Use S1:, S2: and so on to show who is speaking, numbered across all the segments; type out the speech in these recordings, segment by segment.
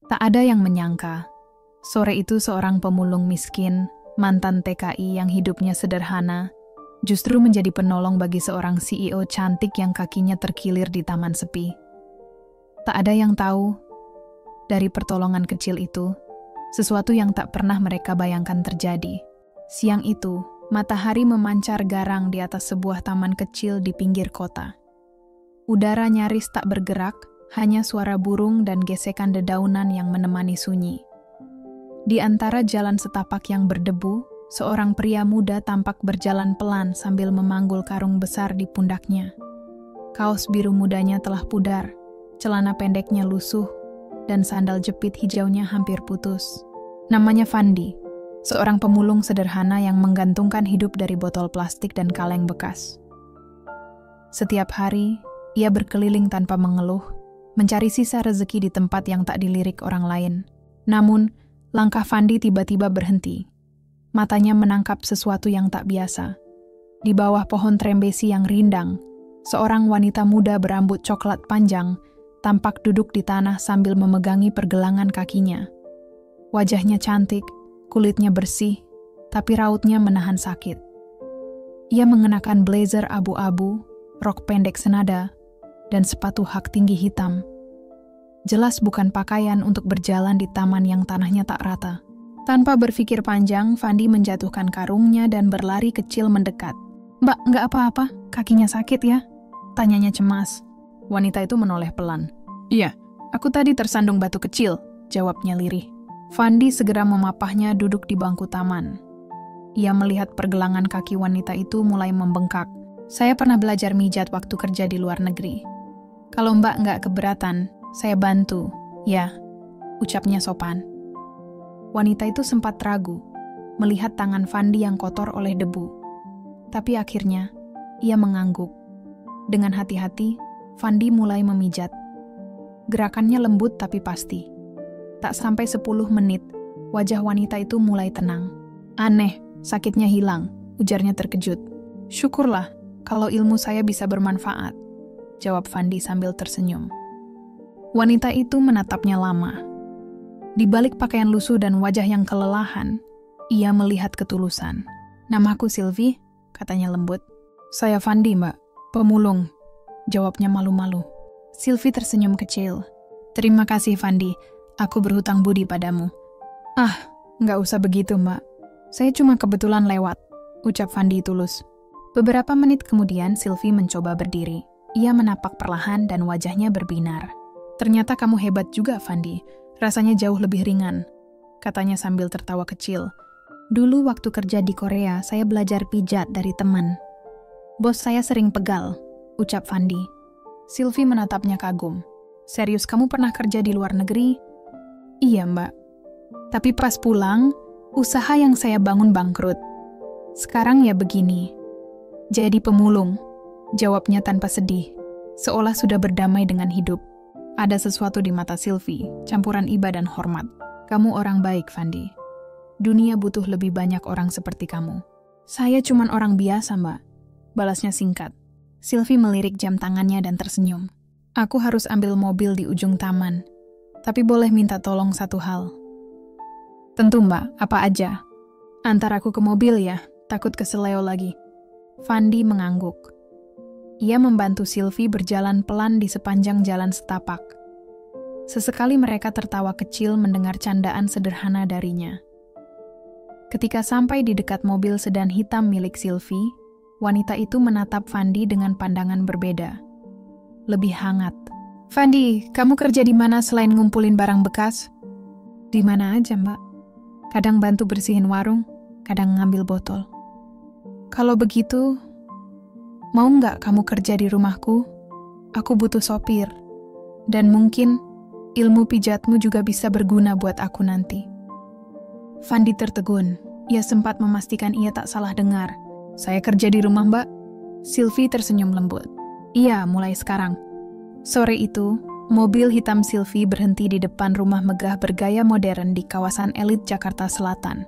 S1: Tak ada yang menyangka, sore itu seorang pemulung miskin, mantan TKI yang hidupnya sederhana, justru menjadi penolong bagi seorang CEO cantik yang kakinya terkilir di taman sepi. Tak ada yang tahu, dari pertolongan kecil itu, sesuatu yang tak pernah mereka bayangkan terjadi. Siang itu, matahari memancar garang di atas sebuah taman kecil di pinggir kota. Udara nyaris tak bergerak, hanya suara burung dan gesekan dedaunan yang menemani sunyi. Di antara jalan setapak yang berdebu, seorang pria muda tampak berjalan pelan sambil memanggul karung besar di pundaknya. Kaos biru mudanya telah pudar, celana pendeknya lusuh, dan sandal jepit hijaunya hampir putus. Namanya Fandi, seorang pemulung sederhana yang menggantungkan hidup dari botol plastik dan kaleng bekas. Setiap hari, ia berkeliling tanpa mengeluh, mencari sisa rezeki di tempat yang tak dilirik orang lain. Namun, langkah Fandi tiba-tiba berhenti. Matanya menangkap sesuatu yang tak biasa. Di bawah pohon trembesi yang rindang, seorang wanita muda berambut coklat panjang tampak duduk di tanah sambil memegangi pergelangan kakinya. Wajahnya cantik, kulitnya bersih, tapi rautnya menahan sakit. Ia mengenakan blazer abu-abu, rok pendek senada, dan sepatu hak tinggi hitam. Jelas bukan pakaian untuk berjalan di taman yang tanahnya tak rata. Tanpa berpikir panjang, Fandi menjatuhkan karungnya dan berlari kecil mendekat. "Mbak, nggak apa-apa? Kakinya sakit ya?" tanyanya cemas. Wanita itu menoleh pelan. "Iya, aku tadi tersandung batu kecil," jawabnya lirih. Fandi segera memapahnya duduk di bangku taman. Ia melihat pergelangan kaki wanita itu mulai membengkak. "Saya pernah belajar mijat waktu kerja di luar negeri. Kalau Mbak nggak keberatan, saya bantu, ya," ucapnya sopan. Wanita itu sempat ragu, melihat tangan Fandi yang kotor oleh debu. Tapi akhirnya, ia mengangguk. Dengan hati-hati, Fandi mulai memijat. Gerakannya lembut tapi pasti. Tak sampai 10 menit, wajah wanita itu mulai tenang. "Aneh, sakitnya hilang," ujarnya terkejut. "Syukurlah kalau ilmu saya bisa bermanfaat," jawab Fandi sambil tersenyum. Wanita itu menatapnya lama. Di balik pakaian lusuh dan wajah yang kelelahan, ia melihat ketulusan. "Namaku Sylvie," katanya lembut. "Saya Fandi, Mbak. Pemulung," jawabnya malu-malu. Sylvie tersenyum kecil. "Terima kasih, Fandi. Aku berhutang budi padamu." "Ah, nggak usah begitu, Mbak. Saya cuma kebetulan lewat," ucap Fandi tulus. Beberapa menit kemudian, Sylvie mencoba berdiri. Ia menapak perlahan dan wajahnya berbinar. "Ternyata kamu hebat juga, Fandi. Rasanya jauh lebih ringan," katanya sambil tertawa kecil. "Dulu waktu kerja di Korea, saya belajar pijat dari teman. Bos saya sering pegal," ucap Fandi. Sylvie menatapnya kagum. "Serius kamu pernah kerja di luar negeri?" "Iya, Mbak. Tapi pas pulang, usaha yang saya bangun bangkrut. Sekarang ya begini. Jadi pemulung," jawabnya tanpa sedih, seolah sudah berdamai dengan hidup. Ada sesuatu di mata Sylvie, campuran iba dan hormat. "Kamu orang baik, Fandi. Dunia butuh lebih banyak orang seperti kamu." "Saya cuman orang biasa, Mbak," balasnya singkat. Sylvie melirik jam tangannya dan tersenyum. "Aku harus ambil mobil di ujung taman. Tapi boleh minta tolong satu hal." "Tentu, Mbak. Apa aja?" "Antar aku ke mobil ya, takut keseleo lagi." Fandi mengangguk. Ia membantu Sylvie berjalan pelan di sepanjang jalan setapak. Sesekali mereka tertawa kecil mendengar candaan sederhana darinya. Ketika sampai di dekat mobil sedan hitam milik Sylvie, wanita itu menatap Fandi dengan pandangan berbeda. Lebih hangat. "Fandi, kamu kerja di mana selain ngumpulin barang bekas?" "Di mana aja, Mbak. Kadang bantu bersihin warung, kadang ngambil botol." "Kalau begitu, mau nggak kamu kerja di rumahku? Aku butuh sopir. Dan mungkin ilmu pijatmu juga bisa berguna buat aku nanti." Fandi tertegun. Ia sempat memastikan ia tak salah dengar. "Saya kerja di rumah, Mbak." Sylvie tersenyum lembut. "Iya, mulai sekarang." Sore itu, mobil hitam Sylvie berhenti di depan rumah megah bergaya modern di kawasan elit Jakarta Selatan.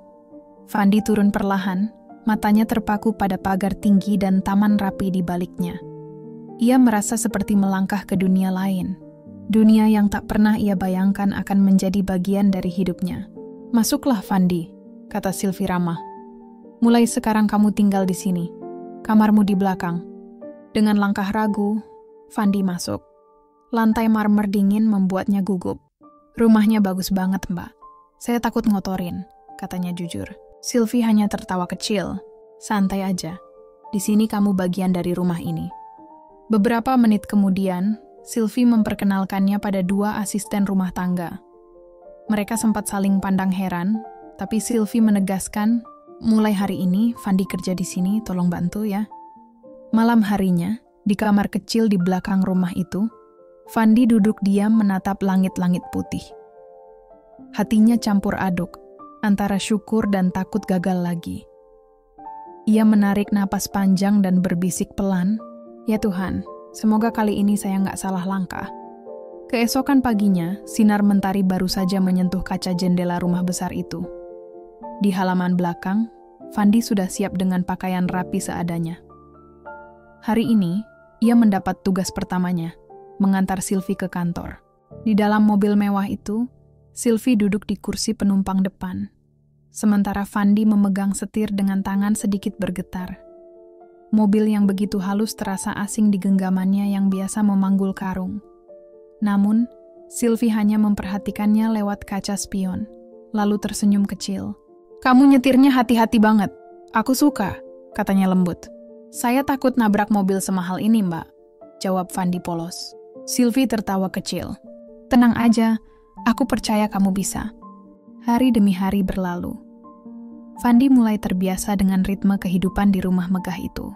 S1: Fandi turun perlahan, matanya terpaku pada pagar tinggi dan taman rapi di baliknya. Ia merasa seperti melangkah ke dunia lain. Dunia yang tak pernah ia bayangkan akan menjadi bagian dari hidupnya. "Masuklah, Fandi," kata Sylvie ramah. "Mulai sekarang kamu tinggal di sini. Kamarmu di belakang." Dengan langkah ragu, Fandi masuk. Lantai marmer dingin membuatnya gugup. "Rumahnya bagus banget, Mbak. Saya takut ngotorin," katanya jujur. Sylvie hanya tertawa kecil. "Santai aja. Di sini kamu bagian dari rumah ini." Beberapa menit kemudian, Sylvie memperkenalkannya pada 2 asisten rumah tangga. Mereka sempat saling pandang heran, tapi Sylvie menegaskan, "Mulai hari ini, Fandi kerja di sini, tolong bantu ya." Malam harinya, di kamar kecil di belakang rumah itu, Fandi duduk diam menatap langit-langit putih. Hatinya campur aduk, antara syukur dan takut gagal lagi. Ia menarik napas panjang dan berbisik pelan, "Ya Tuhan, semoga kali ini saya nggak salah langkah." Keesokan paginya, sinar mentari baru saja menyentuh kaca jendela rumah besar itu. Di halaman belakang, Fandi sudah siap dengan pakaian rapi seadanya. Hari ini, ia mendapat tugas pertamanya, mengantar Sylvie ke kantor. Di dalam mobil mewah itu, Sylvie duduk di kursi penumpang depan, sementara Fandi memegang setir dengan tangan sedikit bergetar. Mobil yang begitu halus terasa asing di genggamannya yang biasa memanggul karung. Namun, Sylvie hanya memperhatikannya lewat kaca spion, lalu tersenyum kecil. "Kamu nyetirnya hati-hati banget. Aku suka," katanya lembut. "Saya takut nabrak mobil semahal ini, Mbak," jawab Fandi polos. Sylvie tertawa kecil. "Tenang aja, aku percaya kamu bisa." Hari demi hari berlalu. Fandi mulai terbiasa dengan ritme kehidupan di rumah megah itu.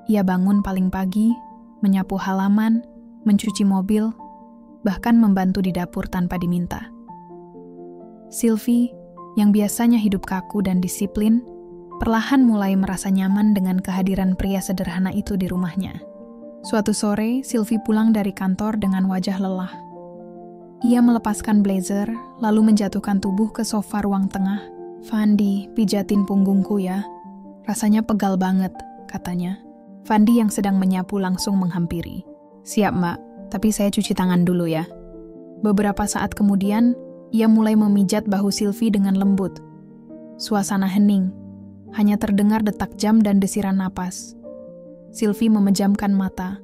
S1: Ia bangun paling pagi, menyapu halaman, mencuci mobil, bahkan membantu di dapur tanpa diminta. Sylvie, yang biasanya hidup kaku dan disiplin, perlahan mulai merasa nyaman dengan kehadiran pria sederhana itu di rumahnya. Suatu sore, Sylvie pulang dari kantor dengan wajah lelah. Ia melepaskan blazer, lalu menjatuhkan tubuh ke sofa ruang tengah. "Fandi, pijatin punggungku ya. Rasanya pegal banget," katanya. Fandi yang sedang menyapu langsung menghampiri. "Siap, Mbak, tapi saya cuci tangan dulu ya." Beberapa saat kemudian, ia mulai memijat bahu Sylvie dengan lembut. Suasana hening, hanya terdengar detak jam dan desiran napas. Sylvie memejamkan mata,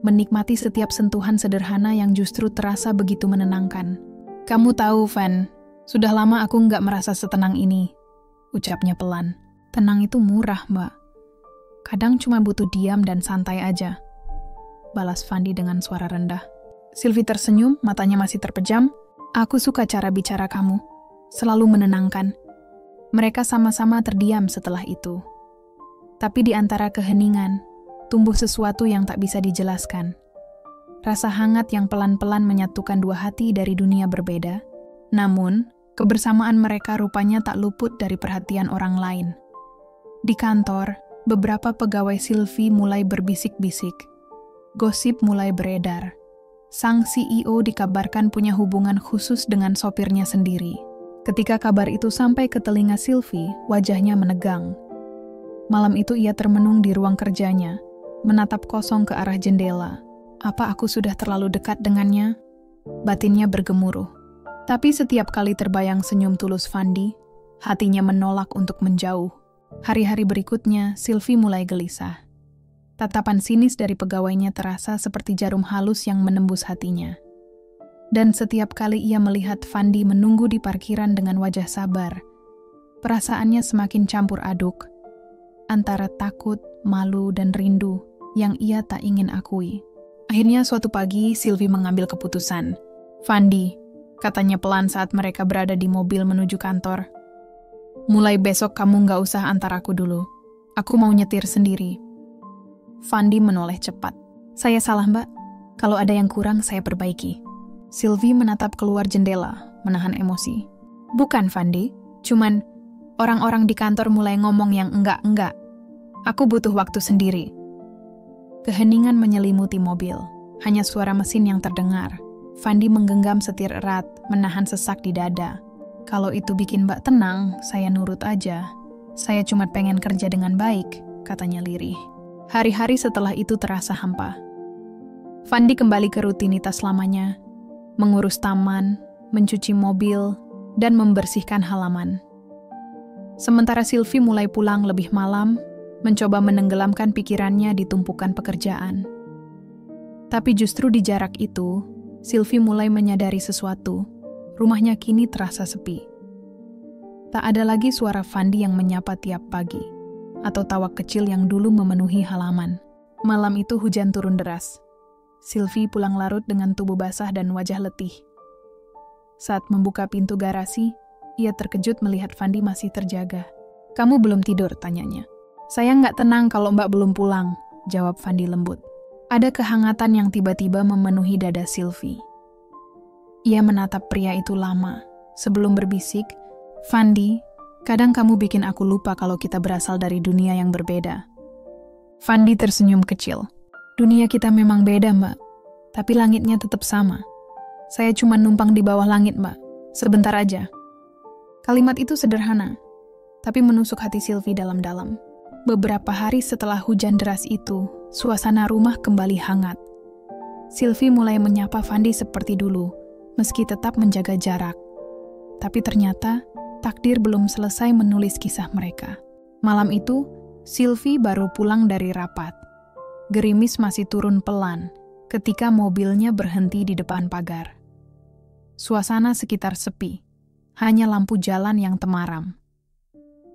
S1: menikmati setiap sentuhan sederhana yang justru terasa begitu menenangkan. "Kamu tahu, Van, sudah lama aku nggak merasa setenang ini," ucapnya pelan. "Tenang itu murah, Mbak. Kadang cuma butuh diam dan santai aja," balas Fandi dengan suara rendah. Sylvie tersenyum, matanya masih terpejam. "Aku suka cara bicara kamu, selalu menenangkan." Mereka sama-sama terdiam setelah itu. Tapi di antara keheningan, tumbuh sesuatu yang tak bisa dijelaskan. Rasa hangat yang pelan-pelan menyatukan dua hati dari dunia berbeda. Namun, kebersamaan mereka rupanya tak luput dari perhatian orang lain. Di kantor, beberapa pegawai Sylvie mulai berbisik-bisik. Gosip mulai beredar. Sang CEO dikabarkan punya hubungan khusus dengan sopirnya sendiri. Ketika kabar itu sampai ke telinga Sylvie, wajahnya menegang. Malam itu ia termenung di ruang kerjanya, menatap kosong ke arah jendela. Apa aku sudah terlalu dekat dengannya? Batinnya bergemuruh. Tapi setiap kali terbayang senyum tulus Fandi, hatinya menolak untuk menjauh. Hari-hari berikutnya, Sylvie mulai gelisah. Tatapan sinis dari pegawainya terasa seperti jarum halus yang menembus hatinya. Dan setiap kali ia melihat Fandi menunggu di parkiran dengan wajah sabar, perasaannya semakin campur aduk, antara takut, malu, dan rindu yang ia tak ingin akui. Akhirnya suatu pagi, Sylvie mengambil keputusan. "Fandi," katanya pelan saat mereka berada di mobil menuju kantor. "Mulai besok kamu nggak usah antar aku dulu. Aku mau nyetir sendiri." Fandi menoleh cepat. "Saya salah, Mbak. Kalau ada yang kurang, saya perbaiki." Sylvie menatap keluar jendela, menahan emosi. "Bukan, Fandi. Cuman orang-orang di kantor mulai ngomong yang enggak-enggak. Aku butuh waktu sendiri." Keheningan menyelimuti mobil. Hanya suara mesin yang terdengar. Fandi menggenggam setir erat, menahan sesak di dada. "Kalau itu bikin Mbak tenang, saya nurut aja. Saya cuma pengen kerja dengan baik," katanya lirih. Hari-hari setelah itu terasa hampa. Fandi kembali ke rutinitas lamanya, mengurus taman, mencuci mobil, dan membersihkan halaman. Sementara Sylvie mulai pulang lebih malam, mencoba menenggelamkan pikirannya di tumpukan pekerjaan. Tapi justru di jarak itu, Sylvie mulai menyadari sesuatu. Rumahnya kini terasa sepi. Tak ada lagi suara Fandi yang menyapa tiap pagi, atau tawa kecil yang dulu memenuhi halaman. Malam itu hujan turun deras. Sylvie pulang larut dengan tubuh basah dan wajah letih. Saat membuka pintu garasi, ia terkejut melihat Fandi masih terjaga. "Kamu belum tidur?" tanyanya. "Saya nggak tenang kalau Mbak belum pulang," jawab Fandi lembut. Ada kehangatan yang tiba-tiba memenuhi dada Sylvie. Ia menatap pria itu lama, sebelum berbisik, "Fandi, kadang kamu bikin aku lupa kalau kita berasal dari dunia yang berbeda." Fandi tersenyum kecil. "Dunia kita memang beda, Mbak. Tapi langitnya tetap sama. Saya cuma numpang di bawah langit, Mbak. Sebentar aja." Kalimat itu sederhana, tapi menusuk hati Sylvie dalam-dalam. Beberapa hari setelah hujan deras itu, suasana rumah kembali hangat. Sylvie mulai menyapa Fandi seperti dulu, meski tetap menjaga jarak. Tapi ternyata, takdir belum selesai menulis kisah mereka. Malam itu, Sylvie baru pulang dari rapat. Gerimis masih turun pelan ketika mobilnya berhenti di depan pagar. Suasana sekitar sepi, hanya lampu jalan yang temaram.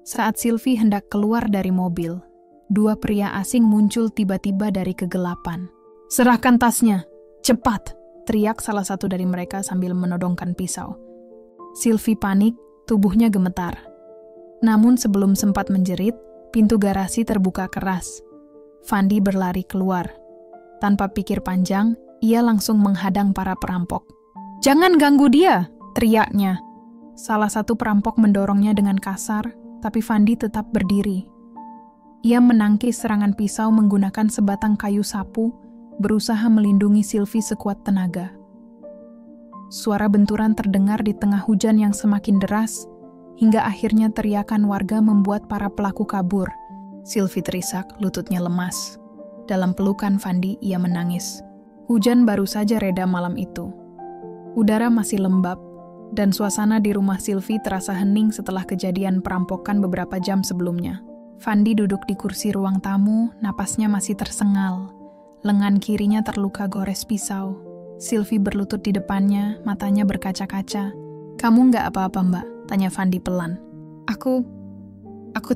S1: Saat Sylvie hendak keluar dari mobil, dua pria asing muncul tiba-tiba dari kegelapan. "Serahkan tasnya, cepat!" teriak salah satu dari mereka sambil menodongkan pisau. Sylvie panik, tubuhnya gemetar. Namun sebelum sempat menjerit, pintu garasi terbuka keras. Fandi berlari keluar. Tanpa pikir panjang, ia langsung menghadang para perampok. "Jangan ganggu dia!" teriaknya. Salah satu perampok mendorongnya dengan kasar, tapi Fandi tetap berdiri. Ia menangkis serangan pisau menggunakan sebatang kayu sapu, berusaha melindungi Sylvie sekuat tenaga. Suara benturan terdengar di tengah hujan yang semakin deras, hingga akhirnya teriakan warga membuat para pelaku kabur. Sylvie terisak, lututnya lemas. Dalam pelukan Fandi, ia menangis. Hujan baru saja reda malam itu. Udara masih lembab, dan suasana di rumah Sylvie terasa hening setelah kejadian perampokan beberapa jam sebelumnya. Fandi duduk di kursi ruang tamu, napasnya masih tersengal. Lengan kirinya terluka gores pisau. Sylvie berlutut di depannya, matanya berkaca-kaca. "Kamu nggak apa-apa, Mbak?" tanya Fandi pelan. Aku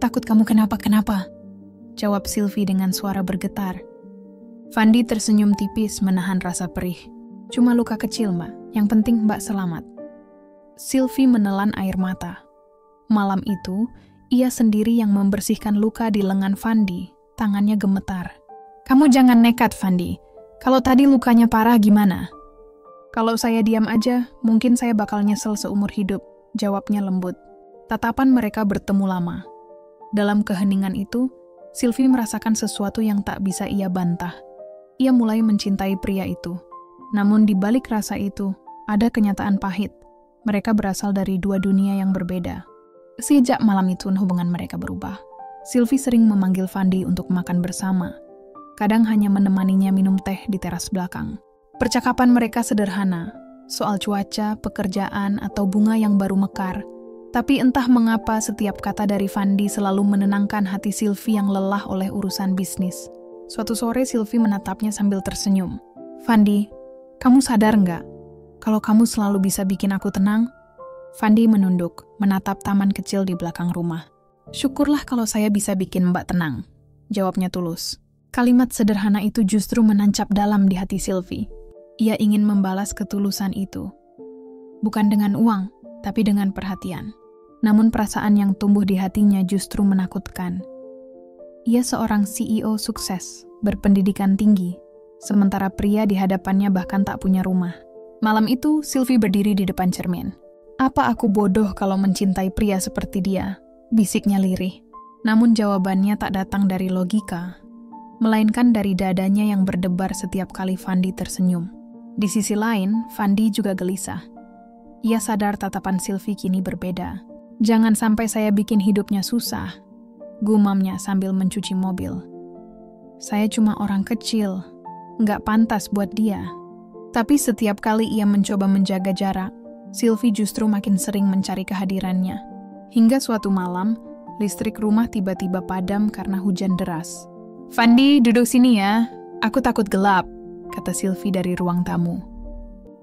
S1: takut kamu kenapa-kenapa," jawab Sylvie dengan suara bergetar. Fandi tersenyum tipis menahan rasa perih. "Cuma luka kecil, Mbak. Yang penting Mbak selamat." Sylvie menelan air mata. Malam itu, ia sendiri yang membersihkan luka di lengan Fandi. Tangannya gemetar. "Kamu jangan nekat, Fandi. Kalau tadi lukanya parah gimana?" "Kalau saya diam aja, mungkin saya bakal nyesel seumur hidup," jawabnya lembut. Tatapan mereka bertemu lama. Dalam keheningan itu, Sylvie merasakan sesuatu yang tak bisa ia bantah. Ia mulai mencintai pria itu. Namun di balik rasa itu, ada kenyataan pahit. Mereka berasal dari dua dunia yang berbeda. Sejak malam itu, hubungan mereka berubah. Sylvie sering memanggil Fandi untuk makan bersama. Kadang hanya menemaninya minum teh di teras belakang. Percakapan mereka sederhana, soal cuaca, pekerjaan, atau bunga yang baru mekar. Tapi entah mengapa setiap kata dari Fandi selalu menenangkan hati Sylvie yang lelah oleh urusan bisnis. Suatu sore Sylvie menatapnya sambil tersenyum. "Fandi, kamu sadar nggak kalau kamu selalu bisa bikin aku tenang?" Fandi menunduk, menatap taman kecil di belakang rumah. "Syukurlah kalau saya bisa bikin Mbak tenang," jawabnya tulus. Kalimat sederhana itu justru menancap dalam di hati Sylvie. Ia ingin membalas ketulusan itu. Bukan dengan uang, tapi dengan perhatian. Namun perasaan yang tumbuh di hatinya justru menakutkan. Ia seorang CEO sukses, berpendidikan tinggi, sementara pria di hadapannya bahkan tak punya rumah. Malam itu, Sylvie berdiri di depan cermin. "Apa aku bodoh kalau mencintai pria seperti dia?" bisiknya lirih. Namun jawabannya tak datang dari logika, melainkan dari dadanya yang berdebar setiap kali Fandi tersenyum. Di sisi lain, Fandi juga gelisah. Ia sadar tatapan Sylvie kini berbeda. "Jangan sampai saya bikin hidupnya susah," gumamnya sambil mencuci mobil. "Saya cuma orang kecil, nggak pantas buat dia. Tapi setiap kali ia mencoba menjaga jarak, Sylvie justru makin sering mencari kehadirannya. Hingga suatu malam, listrik rumah tiba-tiba padam karena hujan deras. "Fandi, duduk sini ya. Aku takut gelap," kata Sylvie dari ruang tamu.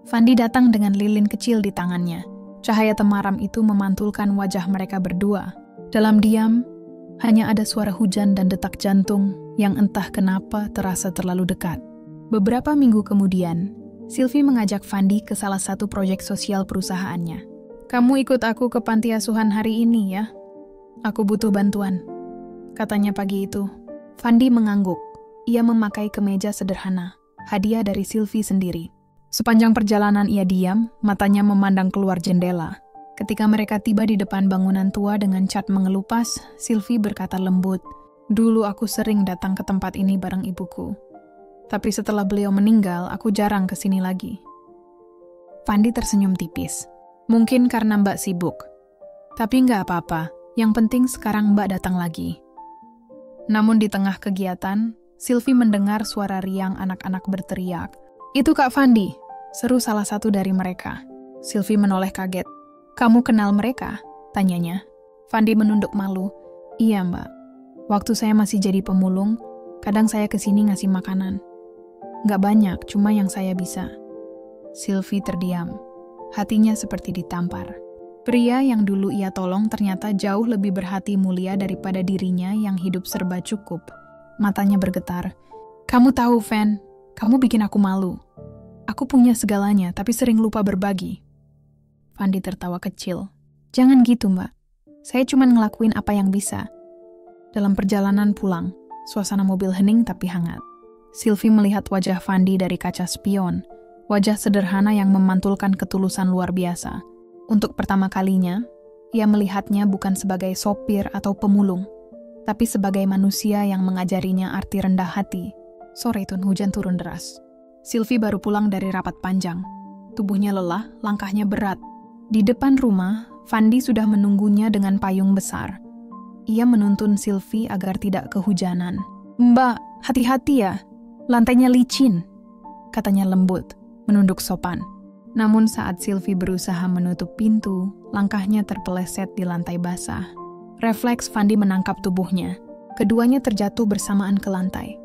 S1: Fandi datang dengan lilin kecil di tangannya. Cahaya temaram itu memantulkan wajah mereka berdua. Dalam diam, hanya ada suara hujan dan detak jantung yang entah kenapa terasa terlalu dekat. Beberapa minggu kemudian, Sylvie mengajak Fandi ke salah satu proyek sosial perusahaannya. "Kamu ikut aku ke panti asuhan hari ini ya. Aku butuh bantuan," katanya pagi itu. Fandi mengangguk. Ia memakai kemeja sederhana, hadiah dari Sylvie sendiri. Sepanjang perjalanan ia diam, matanya memandang keluar jendela. Ketika mereka tiba di depan bangunan tua dengan cat mengelupas, Sylvie berkata lembut, "Dulu aku sering datang ke tempat ini bareng ibuku. Tapi setelah beliau meninggal, aku jarang kesini lagi." Fandi tersenyum tipis. "Mungkin karena Mbak sibuk. Tapi nggak apa-apa, yang penting sekarang Mbak datang lagi." Namun di tengah kegiatan, Sylvie mendengar suara riang anak-anak berteriak. "Itu Kak Fandi," seru salah satu dari mereka. Sylvie menoleh kaget. "Kamu kenal mereka?" tanyanya. Fandi menunduk malu. "Iya Mbak, waktu saya masih jadi pemulung, kadang saya kesini ngasih makanan. Nggak banyak, cuma yang saya bisa." Sylvie terdiam. Hatinya seperti ditampar. Pria yang dulu ia tolong ternyata jauh lebih berhati mulia daripada dirinya yang hidup serba cukup. Matanya bergetar. "Kamu tahu, Van, kamu bikin aku malu. Aku punya segalanya, tapi sering lupa berbagi." Fandi tertawa kecil. "Jangan gitu, Mbak. Saya cuma ngelakuin apa yang bisa." Dalam perjalanan pulang, suasana mobil hening tapi hangat. Sylvie melihat wajah Fandi dari kaca spion, wajah sederhana yang memantulkan ketulusan luar biasa. Untuk pertama kalinya, ia melihatnya bukan sebagai sopir atau pemulung, tapi sebagai manusia yang mengajarinya arti rendah hati. Sore itu hujan turun deras. Sylvie baru pulang dari rapat panjang. Tubuhnya lelah, langkahnya berat. Di depan rumah, Fandi sudah menunggunya dengan payung besar. Ia menuntun Sylvie agar tidak kehujanan. "Mbak, hati-hati ya. Lantainya licin," katanya lembut, menunduk sopan. Namun saat Sylvie berusaha menutup pintu, langkahnya terpeleset di lantai basah. Refleks Fandi menangkap tubuhnya. Keduanya terjatuh bersamaan ke lantai.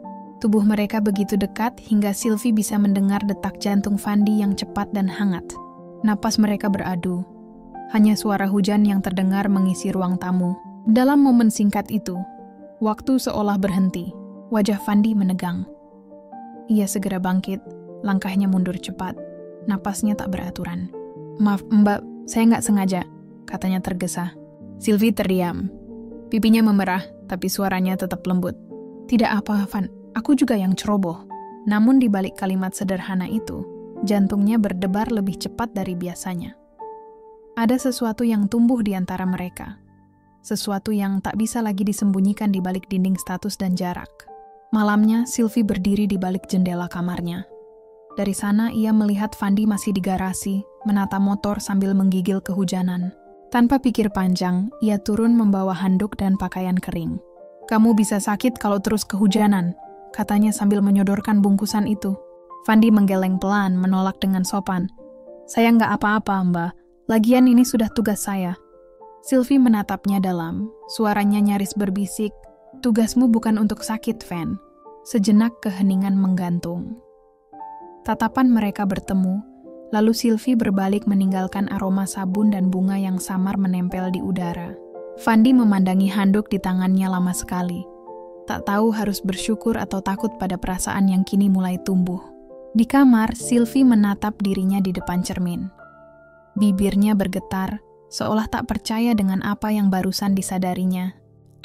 S1: Tubuh mereka begitu dekat hingga Sylvie bisa mendengar detak jantung Fandi yang cepat dan hangat. Napas mereka beradu. Hanya suara hujan yang terdengar mengisi ruang tamu. Dalam momen singkat itu, waktu seolah berhenti. Wajah Fandi menegang. Ia segera bangkit, langkahnya mundur cepat. Napasnya tak beraturan. "Maaf, Mbak, saya nggak sengaja," katanya tergesa. Sylvie terdiam. Pipinya memerah, tapi suaranya tetap lembut. "Tidak apa, Van. Aku juga yang ceroboh." Namun di balik kalimat sederhana itu, jantungnya berdebar lebih cepat dari biasanya. Ada sesuatu yang tumbuh di antara mereka. Sesuatu yang tak bisa lagi disembunyikan di balik dinding status dan jarak. Malamnya, Sylvie berdiri di balik jendela kamarnya. Dari sana ia melihat Fandi masih di garasi, menata motor sambil menggigil kehujanan. Tanpa pikir panjang, ia turun membawa handuk dan pakaian kering. "Kamu bisa sakit kalau terus kehujanan," katanya sambil menyodorkan bungkusan itu. Fandi menggeleng pelan, menolak dengan sopan. "Saya nggak apa-apa, Mbak. Lagian ini sudah tugas saya." Sylvie menatapnya dalam, suaranya nyaris berbisik, "Tugasmu bukan untuk sakit, Van." Sejenak keheningan menggantung. Tatapan mereka bertemu, lalu Sylvie berbalik meninggalkan aroma sabun dan bunga yang samar menempel di udara. Fandi memandangi handuk di tangannya lama sekali. Tak tahu harus bersyukur atau takut pada perasaan yang kini mulai tumbuh. Di kamar, Sylvie menatap dirinya di depan cermin. Bibirnya bergetar, seolah tak percaya dengan apa yang barusan disadarinya.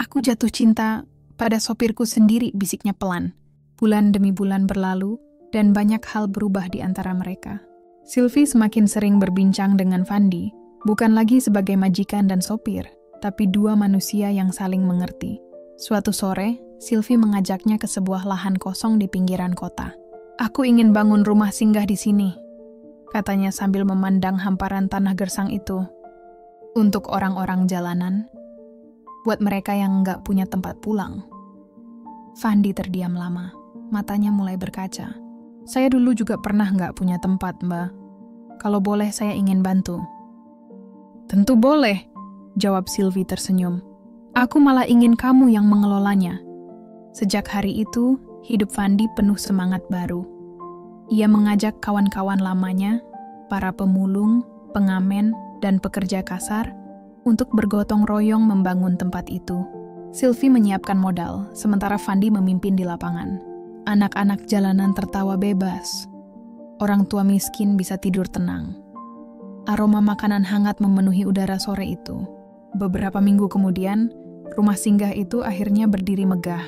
S1: "Aku jatuh cinta pada sopirku sendiri," bisiknya pelan. Bulan demi bulan berlalu, dan banyak hal berubah di antara mereka. Sylvie semakin sering berbincang dengan Fandi, bukan lagi sebagai majikan dan sopir, tapi dua manusia yang saling mengerti. Suatu sore, Sylvie mengajaknya ke sebuah lahan kosong di pinggiran kota. "Aku ingin bangun rumah singgah di sini," katanya sambil memandang hamparan tanah gersang itu. "Untuk orang-orang jalanan, buat mereka yang nggak punya tempat pulang." Fandi terdiam lama, matanya mulai berkaca. Saya dulu juga pernah nggak punya tempat, Mbak. Kalau boleh saya ingin bantu. Tentu boleh, jawab Sylvie tersenyum. Aku malah ingin kamu yang mengelolanya. Sejak hari itu, hidup Fandi penuh semangat baru. Ia mengajak kawan-kawan lamanya, para pemulung, pengamen, dan pekerja kasar, untuk bergotong royong membangun tempat itu. Sylvie menyiapkan modal, sementara Fandi memimpin di lapangan. Anak-anak jalanan tertawa bebas. Orang tua miskin bisa tidur tenang. Aroma makanan hangat memenuhi udara sore itu. Beberapa minggu kemudian, rumah singgah itu akhirnya berdiri megah.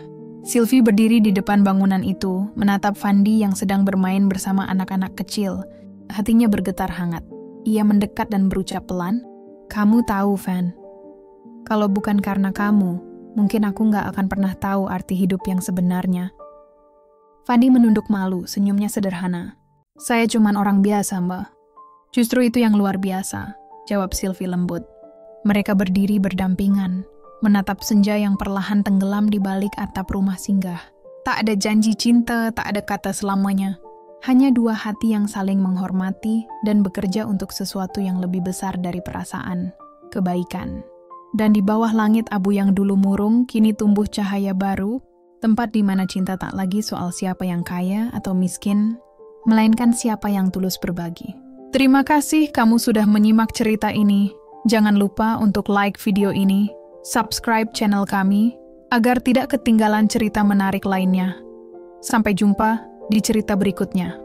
S1: Sylvie berdiri di depan bangunan itu, menatap Fandi yang sedang bermain bersama anak-anak kecil. Hatinya bergetar hangat. Ia mendekat dan berucap pelan, "Kamu tahu, Van, kalau bukan karena kamu, mungkin aku nggak akan pernah tahu arti hidup yang sebenarnya." Fandi menunduk malu, senyumnya sederhana. "Saya cuman orang biasa, Mbak." "Justru itu yang luar biasa," jawab Sylvie lembut. Mereka berdiri berdampingan, menatap senja yang perlahan tenggelam di balik atap rumah singgah. Tak ada janji cinta, tak ada kata selamanya. Hanya dua hati yang saling menghormati dan bekerja untuk sesuatu yang lebih besar dari perasaan, kebaikan. Dan di bawah langit abu yang dulu murung, kini tumbuh cahaya baru, tempat di mana cinta tak lagi soal siapa yang kaya atau miskin, melainkan siapa yang tulus berbagi. Terima kasih kamu sudah menyimak cerita ini. Jangan lupa untuk like video ini, subscribe channel kami, agar tidak ketinggalan cerita menarik lainnya. Sampai jumpa di cerita berikutnya.